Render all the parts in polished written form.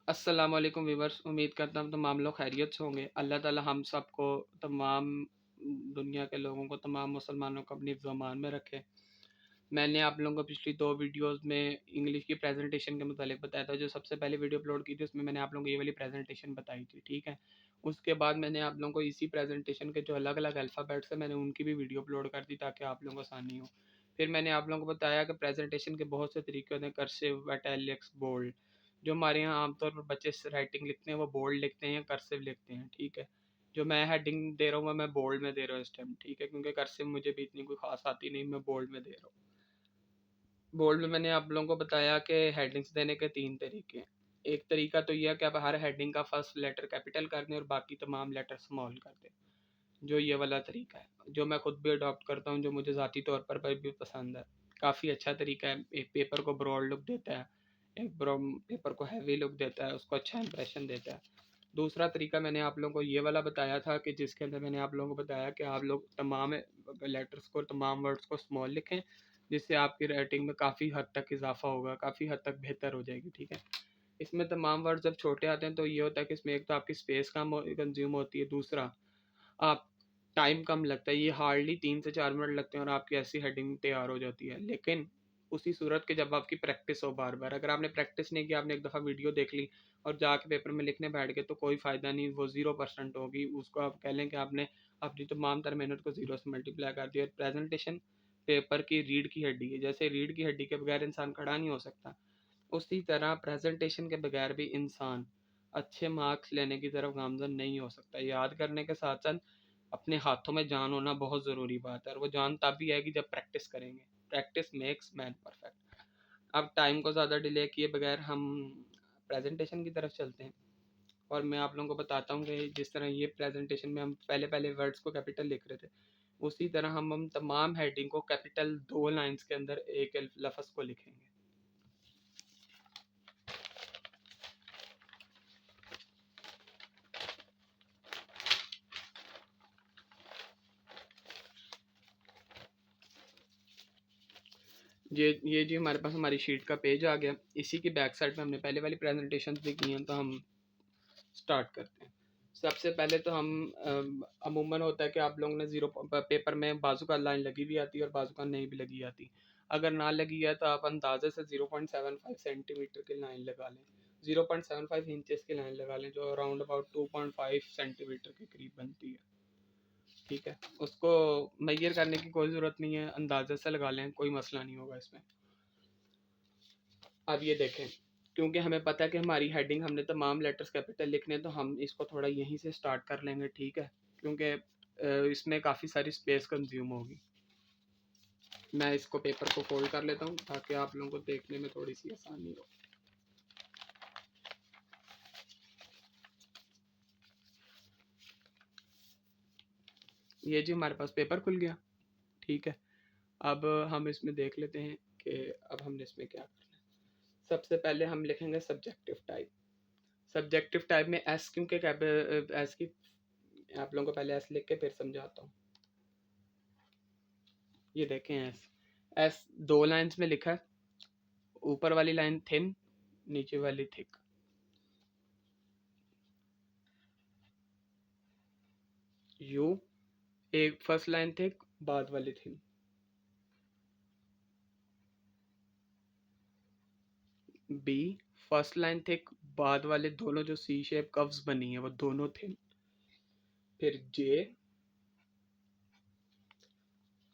अस्सलाम वालेकुम व्यूअर्स, उम्मीद करता हूँ तमाम लोग खैरियत से होंगे। अल्लाह ताला हम सबको, तमाम दुनिया के लोगों को, तमाम मुसलमानों को अपनी हिफ्ज़ व अमान में रखे। मैंने आप लोगों को पिछली 2 वीडियोज़ में इंग्लिश की प्रेजेंटेशन के मुतालिक बताया था। जो सबसे पहले वीडियो अपलोड की थी उसमें मैंने आप लोगों को ये वाली प्रेजेंटेशन बताई थी, ठीक है। उसके बाद मैंने आप लोगों को इसी प्रेजेंटेशन के जो अलग-अलग अल्फ़ाबेट्स हैं मैंने उनकी भी वीडियो अपलोड कर दी ताकि आप लोगों को आसानी हो। फिर मैंने आप लोगों को बताया कि प्रेजेंटेशन के बहुत से तरीके होते हैं, कर्सिव, इटैलिक्स, बोल्ड। जो हमारे यहाँ आमतौर पर बच्चे राइटिंग लिखते हैं वो बोल्ड लिखते हैं या कर्सिव लिखते हैं, ठीक है। जो मैं हेडिंग दे रहा हूँ मैं बोल्ड में दे रहा हूँ इस टाइम, ठीक है, क्योंकि कर्सिव मुझे भी इतनी कोई खास आती नहीं, मैं बोल्ड में दे रहा हूँ। बोल्ड में मैंने आप लोगों को बताया कि हेडिंग्स देने के 3 तरीके हैं। एक तरीका तो ये है कि आप हर हेडिंग का फर्स्ट लेटर कैपिटल कर दें और बाकी तमाम लेटर स्मॉल कर दें, जो ये वाला तरीका है, जो मैं खुद भी अडॉप्ट करता हूँ, जो मुझे ज़ाती तौर पर भी पसंद है। काफ़ी अच्छा तरीका है, एक पेपर को ब्रॉड लुक देता है, एक पेपर को हैवी लुक देता है, उसको अच्छा इंप्रेशन देता है। दूसरा तरीका मैंने आप लोगों को ये वाला बताया था कि जिसके अंदर मैंने आप लोगों को बताया कि आप लोग तमाम लेटर्स को, तमाम वर्ड्स को स्मॉल लिखें, जिससे आपकी राइटिंग में काफ़ी हद तक इजाफा होगा, काफ़ी हद तक बेहतर हो जाएगी, ठीक है। इसमें तमाम वर्ड जब छोटे आते हैं तो ये होता है कि इसमें एक तो आपकी स्पेस कम कंज्यूम होती है, दूसरा आप टाइम कम लगता है, ये हार्डली 3 से 4 मिनट लगते हैं और आपकी ऐसी हेडिंग तैयार हो जाती है। लेकिन उसी सूरत के जब आपकी प्रैक्टिस हो बार बार, अगर आपने प्रैक्टिस नहीं की, आपने एक दफ़ा वीडियो देख ली और जाके पेपर में लिखने बैठ गए तो कोई फ़ायदा नहीं, वो 0% होगी। उसको आप कह लें कि आपने अपनी तमाम तर मेहनत को 0 से मल्टीप्लाई कर दिया। प्रेजेंटेशन पेपर की रीढ़ की हड्डी है, जैसे रीढ़ की हड्डी के बगैर इंसान खड़ा नहीं हो सकता, उसी तरह प्रेजेंटेशन के बगैर भी इंसान अच्छे मार्क्स लेने की तरफ गामजन नहीं हो सकता। याद करने के साथ साथ अपने हाथों में जान होना बहुत ज़रूरी बात है, और वो जान तब भी आएगी जब प्रैक्टिस करेंगे। Practice makes man perfect. अब टाइम को ज़्यादा डिले किए बगैर हम प्रेजेंटेशन की तरफ चलते हैं, और मैं आप लोगों को बताता हूँ कि जिस तरह ये प्रेजेंटेशन में हम पहले पहले वर्ड्स को कैपिटल लिख रहे थे, उसी तरह हम तमाम हेडिंग को कैपिटल 2 लाइन्स के अंदर एक लफ्ज़ को लिखेंगे। ये जी हमारे पास हमारी शीट का पेज आ गया। इसी की बैक साइड पे हमने पहले वाली प्रेजेंटेशन भी की हैं, तो हम स्टार्ट करते हैं। सबसे पहले तो हम अमूमन होता है कि आप लोगों ने ज़ीरो पेपर में बाजू का लाइन लगी भी आती है और बाजू का नहीं भी लगी आती। अगर ना लगी है तो आप अंदाजे से 0.75 सेंटीमीटर की लाइन लगा लें, 0.75 इंचेस की लाइन लगा लें, जो अराउंड अबाउट 2.5 सेंटीमीटर के करीब बनती है, ठीक है। उसको मेजर करने की कोई ज़रूरत नहीं है, अंदाजे से लगा लें, कोई मसला नहीं होगा इसमें। अब ये देखें, क्योंकि हमें पता है कि हमारी हेडिंग हमने तमाम लेटर्स कैपिटल लिखने हैं, तो हम इसको थोड़ा यहीं से स्टार्ट कर लेंगे, ठीक है, क्योंकि इसमें काफ़ी सारी स्पेस कंज्यूम होगी। मैं इसको पेपर को फोल्ड कर लेता हूँ ताकि आप लोगों को देखने में थोड़ी सी आसानी हो। ये जी हमारे पास पेपर खुल गया, ठीक है। अब हम इसमें देख लेते हैं कि अब हमने इसमें क्या करना है। सबसे पहले हम लिखेंगे सब्जेक्टिव टाइप। सब्जेक्टिव टाइप में एस, क्योंकि एस की आप लोगों को पहले एस लिख के फिर समझाता हूँ। ये देखें एस, एस 2 लाइन्स में लिखा है, ऊपर वाली लाइन थिन, नीचे वाली थिक। यू, एक फर्स्ट लाइन थिक, बाद वाली thin. B, first line thick, बाद वाले दोनों जो सी शेप कर्व्स बनी है वो दोनों थिन। फिर जे,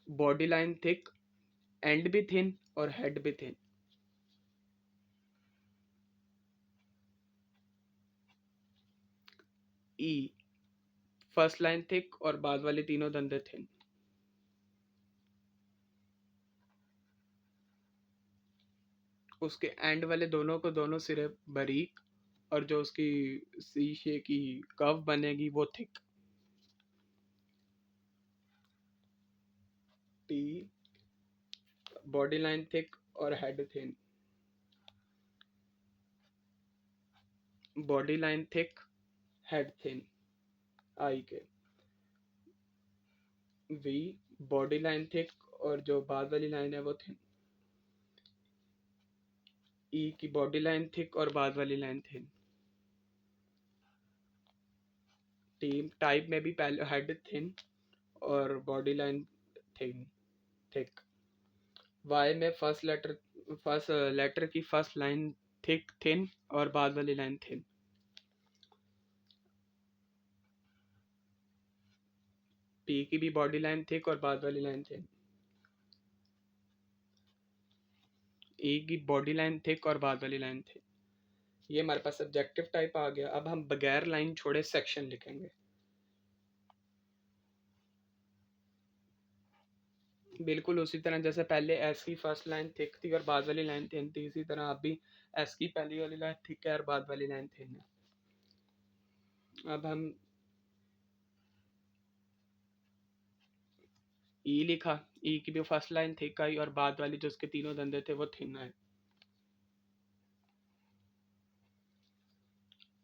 बॉडी लाइन थिक, एंड भी थिन और हेड भी थिन। ई, फर्स्ट लाइन थिक और बाद वाले तीनों दंदे थिन। उसके एंड वाले दोनों को दोनों सिरे बारीक, और जो उसकी सी शेप की कर्व बनेगी वो thick. T, body line thick और head thin. Body line thick, head thin. I K. V, body line thick और जो बाद वाली लाइन है वो थिन। ई की बॉडी लाइन थिक और बाद वाली लाइन थिन। टीम टाइप में भी पहले हेड थिन और बॉडी लाइन थिक। वाई में फर्स्ट लेटर की फर्स्ट लाइन थिक थिन और बाद वाली लाइन थिन। पी की भी बॉडी लाइन थिक और बाद वाली लाइन थिन। ई की बॉडी लाइन थिक और बाद वाली लाइन थिक। ये हमारे पास सब्जेक्टिव टाइप आ गया। अब हम बगैर लाइन छोड़े सेक्शन लिखेंगे। बिल्कुल उसी तरह जैसे पहले एस की फर्स्ट लाइन थिक थी और बाद वाली लाइन थिन थी, इसी तरह अब भी एस की पहली वाली लाइन थिक है और बाद वाली लाइन थिन है। अब हम ई लिखा, ई की भी फर्स्ट लाइन थिक आई और बाद वाली जो उसके तीनों धंधे थे वो थिन आए।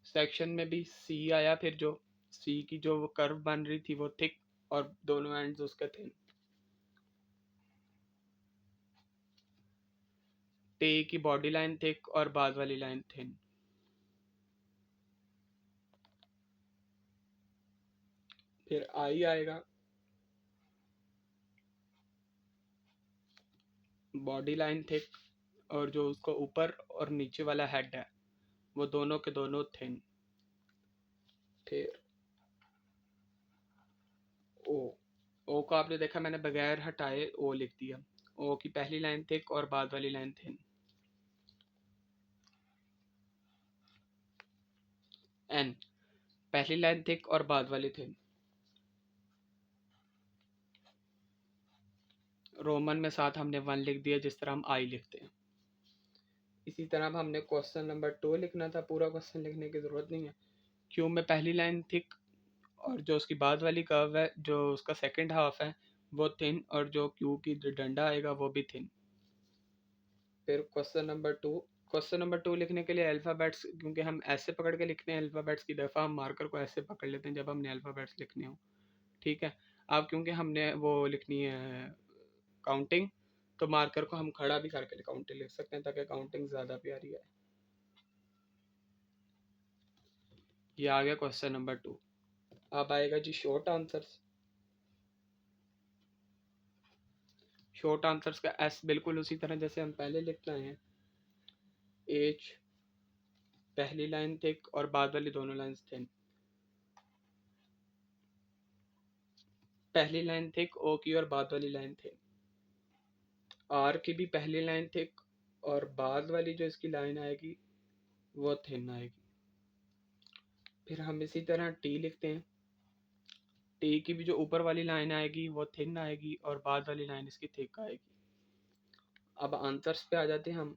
सेक्शन में भी सी आया, फिर जो सी की जो वो कर्व बन रही थी वो थिक और दोनों एंड्स उसके थिन। टी की बॉडी लाइन थिक और बाद वाली लाइन थिन। फिर आई आएगा, बॉडी लाइन थिक और जो उसको ऊपर और नीचे वाला हेड है वो दोनों के दोनों थिन। फिर ओ, ओ को आपने देखा मैंने बगैर हटाए ओ लिख दिया। ओ की पहली लाइन थिक और बाद वाली लाइन थिन। एन पहली लाइन थिक और बाद वाली थिन। रोमन में साथ हमने 1 लिख दिया जिस तरह हम आई लिखते हैं। इसी तरह अब हमने क्वेश्चन नंबर 2 लिखना था, पूरा क्वेश्चन लिखने की ज़रूरत नहीं है। क्यू में पहली लाइन थिक और जो उसकी बाद वाली कर्व है जो उसका सेकंड हाफ है वो थिन और जो क्यू की डंडा आएगा वो भी थिन। फिर क्वेश्चन नंबर 2 लिखने के लिए अल्फ़ाबेट्स, क्योंकि हम ऐसे पकड़ के लिखते हैं अल्फ़ाबेट्स की दफ़ा हम मार्कर को ऐसे पकड़ लेते हैं जब हमने अल्फ़ाबेट्स लिखने हो, ठीक है। अब क्योंकि हमने वो लिखनी है काउंटिंग, तो मार्कर को हम खड़ा भी करके काउंटिंग लिख सकते हैं ताकि काउंटिंग ज़्यादा प्यारी है। ये आ गया क्वेश्चन नंबर 2। अब आएगा जी शॉर्ट आंसर्स। शॉर्ट आंसर्स का एस बिल्कुल उसी तरह जैसे हम पहले लिखते हैं। एच पहली लाइन थिक और बाद वाली दोनों लाइंस थिन। पहली लाइन थिक ओ की और बाद वाली लाइन थिक। आर की भी पहली लाइन थिक और बाद वाली जो इसकी लाइन आएगी वो थिन आएगी। फिर हम इसी तरह टी लिखते हैं। टी की भी जो ऊपर वाली लाइन आएगी वो थिन आएगी और बाद वाली लाइन इसकी थिक आएगी। अब आंसर्स पे आ जाते हैं हम।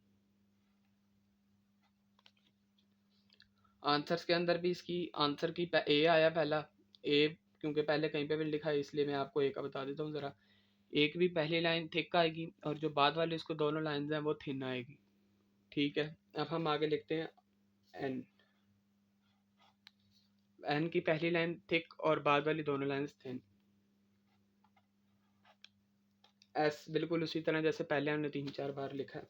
आंसर्स के अंदर भी इसकी आंसर की ए आया पहला। ए क्योंकि पहले कहीं पे भी लिखा है इसलिए मैं आपको ए का बता देता हूँ ज़रा। एक भी पहली लाइन थिक आएगी और जो बाद वाली इसको दोनों लाइंस हैं वो थिन आएगी, ठीक है। अब हम आगे लिखते हैं एन। एन की पहली लाइन थिक और बाद वाली दोनों लाइंस थिन। एस बिल्कुल उसी तरह जैसे पहले हमने 3-4 बार लिखा है।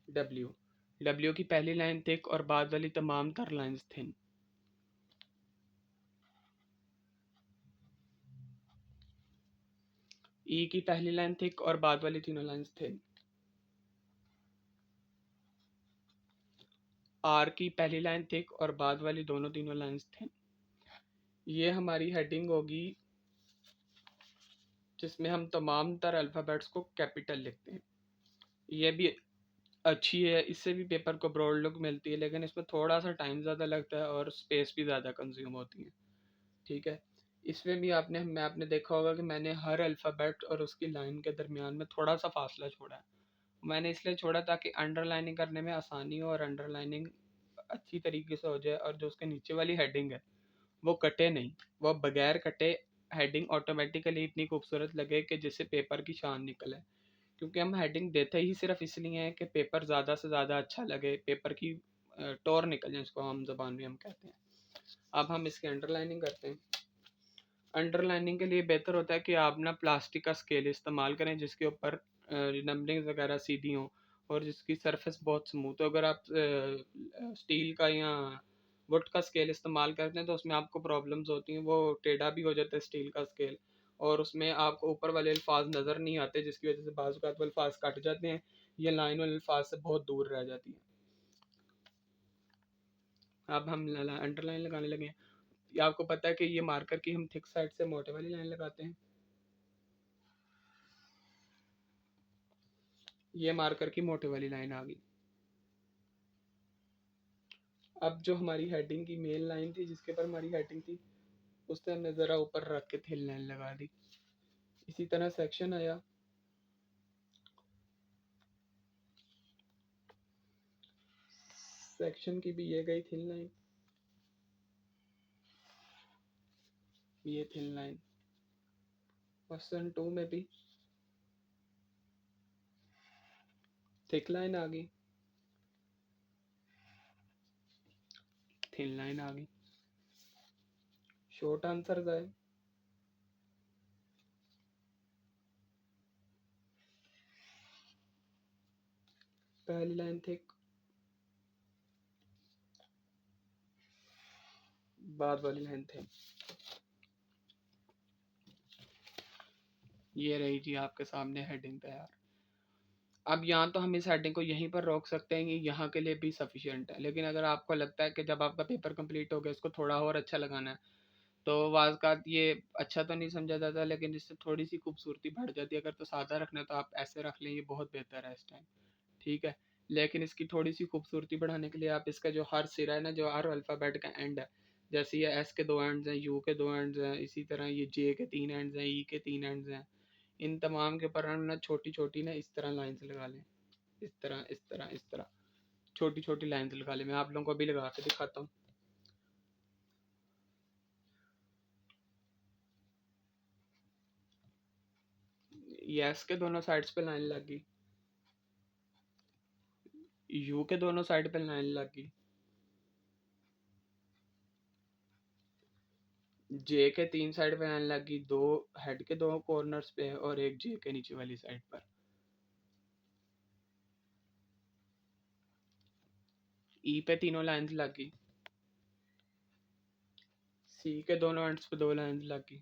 डब्ल्यू डब्ल्यू की पहली लाइन थिक और बाद वाली तमाम तर लाइंस थिन। ई की पहली लाइन थिक और बाद वाली तीनों लाइंस थिन। आर की पहली लाइन थिक और बाद वाली दोनों तीनों लाइंस थिन। ये हमारी हेडिंग होगी जिसमें हम तमाम तर अल्फ़ाबेट्स को कैपिटल लिखते हैं। ये भी अच्छी है, इससे भी पेपर को ब्रॉड लुक मिलती है, लेकिन इसमें थोड़ा सा टाइम ज़्यादा लगता है और स्पेस भी ज़्यादा कंज्यूम होती है, ठीक है। इसमें भी आपने देखा होगा कि मैंने हर अल्फ़ाबेट और उसकी लाइन के दरमियान में थोड़ा सा फासला छोड़ा है। मैंने इसलिए छोड़ा ताकि अंडरलाइनिंग करने में आसानी हो और अंडरलाइनिंग अच्छी तरीके से हो जाए और जो उसके नीचे वाली हेडिंग है वो कटे नहीं, वो बगैर कटे हेडिंग ऑटोमेटिकली इतनी खूबसूरत लगे कि जिससे पेपर की शान निकले। क्योंकि हम हेडिंग देते ही सिर्फ इसलिए हैं कि पेपर ज़्यादा से ज़्यादा अच्छा लगे, पेपर की टोर निकल जाए, इसको हम ज़बान में हम कहते हैं। अब हम इसकी अंडरलाइनिंग करते हैं। अंडरलाइनिंग के लिए बेहतर होता है कि आप ना प्लास्टिक का स्केल इस्तेमाल करें जिसके ऊपर नंबरिंग वगैरह सीधी हों और जिसकी सरफेस बहुत स्मूथ हो। अगर आप स्टील का या वुड का स्केल इस्तेमाल करते हैं तो उसमें आपको प्रॉब्लम्स होती हैं, वो टेढ़ा भी हो जाता है स्टील का स्केल, और उसमें आपको ऊपर वाले अल्फाज नज़र नहीं आते, जिसकी वजह से बाज़ औक़ात वो अल्फाज कट जाते हैं, ये लाइन वाले अल्फाज से बहुत दूर रह जाती है। अब हम अंडरलाइन लगाने लगे हैं। ये आपको पता है कि ये मार्कर की हम थिक साइड से मोटे वाली लाइन लगाते हैं, ये मार्कर की मोटे वाली लाइन आ गई। अब जो हमारी हेडिंग की मेन लाइन थी, जिसके ऊपर हमारी हेडिंग थी, उस पर हमने ज़रा ऊपर रख के थिन लाइन लगा दी। इसी तरह सेक्शन आया, सेक्शन की भी ये गई थिन लाइन, ये थिन लाइन। क्वेश्चन 2 में भी थिक लाइन आ गई, थिन लाइन आ गई। शॉर्ट आंसर आए, पहली लाइन थिक, बाद वाली लाइन थिक। ये रही जी आपके सामने हेडिंग तैयार। अब यहाँ तो हम इस हेडिंग को यहीं पर रोक सकते हैं, कि यहाँ के लिए भी सफिशिएंट है, लेकिन अगर आपको लगता है कि जब आपका पेपर कंप्लीट हो गया इसको थोड़ा और अच्छा लगाना है, तो वाज़ ये अच्छा तो नहीं समझा जाता, लेकिन इससे थोड़ी सी खूबसूरती बढ़ जाती है। अगर तो सादा रखना है तो आप ऐसे रख लें, ये बहुत बेहतर है इस टाइम, ठीक है। लेकिन इसकी थोड़ी सी खूबसूरती बढ़ाने के लिए आप इसका जो हर सिरा है ना, जो हर अल्फ़ाबेट का एंड है, जैसे ये एस के 2 एंड्स हैं, यू के 2 एंड्स हैं, इसी तरह ये जे के 3 एंड्स हैं, ई के 3 एंड्स हैं, इन तमाम के ऊपर हम ना छोटी छोटी ना इस तरह लाइन्स लगा लें, इस तरह इस तरह इस तरह छोटी छोटी लाइन्स लगा लें। मैं आप लोगों को अभी लगा के दिखाता हूँ। ये एस के दोनों साइड्स पे लाइन लग गई, यू के दोनों साइड पे लाइन लग गई, जे के 3 साइड पे लाइन लग गई, दो हेड के 2 कॉर्नर्स पे और एक जे के नीचे वाली साइड पर। ई पे तीनों लाइंस लग गई, सी के दोनों एंड्स पे 2 लाइंस लग गई,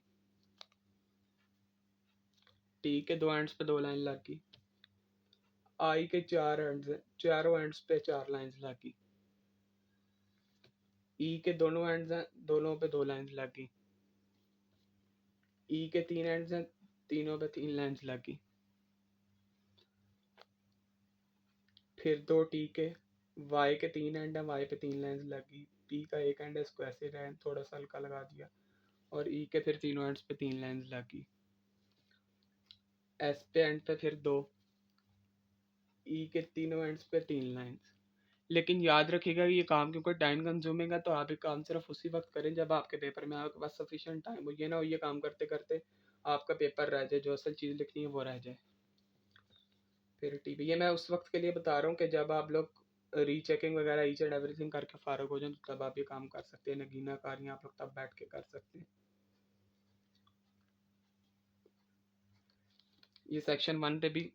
टी के 2 एंड्स पे 2 लाइन लग गई, आई के 4 एंड्स हैं, चारों एंड्स पे 4 लाइंस लग गई, ई के दोनों एंड्स हैं, दोनों पे 2 लाइंस लग गई, ई के 3 एंड्स हैं, तीनों पे 3 लाइंस लग गई। फिर 2 टी के, वाई के 3 एंड है, वाई पे 3 लाइंस लग गई, पी का एक एंड है, इसको ऐसे लाइन थोड़ा सा हल्का लगा दिया, और ई के फिर तीनों एंड्स पे 3 लाइंस लग गई। एस पे एंड पे फिर 2, ई के तीनों एंड्स पे 3 लाइंस। लेकिन याद रखिएगा ये काम क्योंकि टाइम कंज्यूमिंग है, तो आप ये काम सिर्फ उसी वक्त करें जब आपके पेपर में आपके पास सफिशिएंट टाइम हो, ये ना हो ये काम करते करते आपका पेपर रह जाए, जो असल चीज़ लिखनी है वो रह जाए। फिर टीवी, ये मैं उस वक्त के लिए बता रहा हूँ कि जब आप लोग रीचेकिंग वगैरह ईच एंड एवरीथिंग करके फारग हो जाए, तो तब आप ये काम कर सकते हैं, नगीना कारियाँ आप लोग तब बैठ के कर सकते हैं। ये सेक्शन 1 पे भी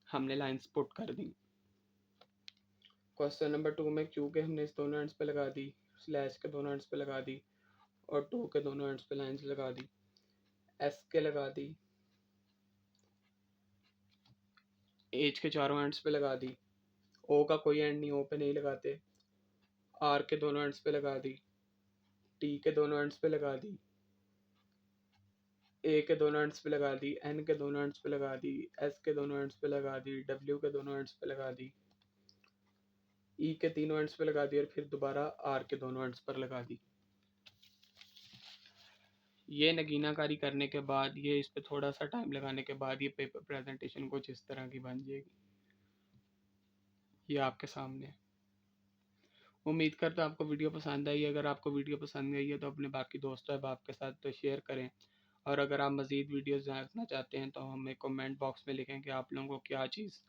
हमने लाइंस पुट कर दी। क्वेश्चन नंबर 2 में क्यू के हमने इस दोनों एंड्स पे लगा दी, स्लैश के दोनों एंड्स पे लगा दी, और 2 के दोनों एंड्स पे लाइंस लगा दी, एस के लगा दी, एच के चारों एंड्स पे लगा दी, ओ का कोई एंड नहीं, ओ पे नहीं लगाते, आर के दोनों एंड्स पे लगा दी, टी के दोनों एंड्स पे लगा दी, ए के दोनों एंड्स पे लगा दी, एन के दोनों एंड्स पे लगा दी, एस के दोनों एंड्स पे लगा दी, डब्ल्यू के दोनों एंड्स पे लगा दी, ई के तीनों एंड्स पे लगा दी, और फिर दोबारा आर के दोनों एंड्स पर लगा दी। ये नगीनाकारी करने के बाद, ये इस पे थोड़ा सा टाइम लगाने के बाद ये पेपर प्रेजेंटेशन कुछ इस तरह की बन जाएगी। ये आपके सामने। उम्मीद करता हूँ आपको वीडियो पसंद आई। अगर आपको वीडियो पसंद आई है तो अपने बाकी दोस्तों अहबाब के साथ तो शेयर करें, और अगर आप मज़ीद वीडियोस देखना चाहते हैं तो हमें कमेंट बॉक्स में लिखें कि आप लोगों को क्या चीज़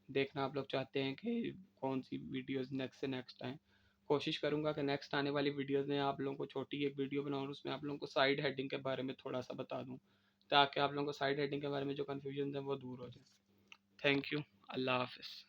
देखना आप लोग चाहते हैं, कि कौन सी वीडियोस नेक्स्ट से नेक्स्ट आएँ। कोशिश करूँगा कि नेक्स्ट आने वाली वीडियोस में आप लोगों को छोटी एक वीडियो बनाऊँ और उसमें आप लोगों को साइड हेडिंग के बारे में थोड़ा सा बता दूँ, ताकि आप लोगों को साइड हेडिंग के बारे में जो कन्फ्यूजन है वो दूर हो जाए। Thank you. अल्लाह हाफ़िज़।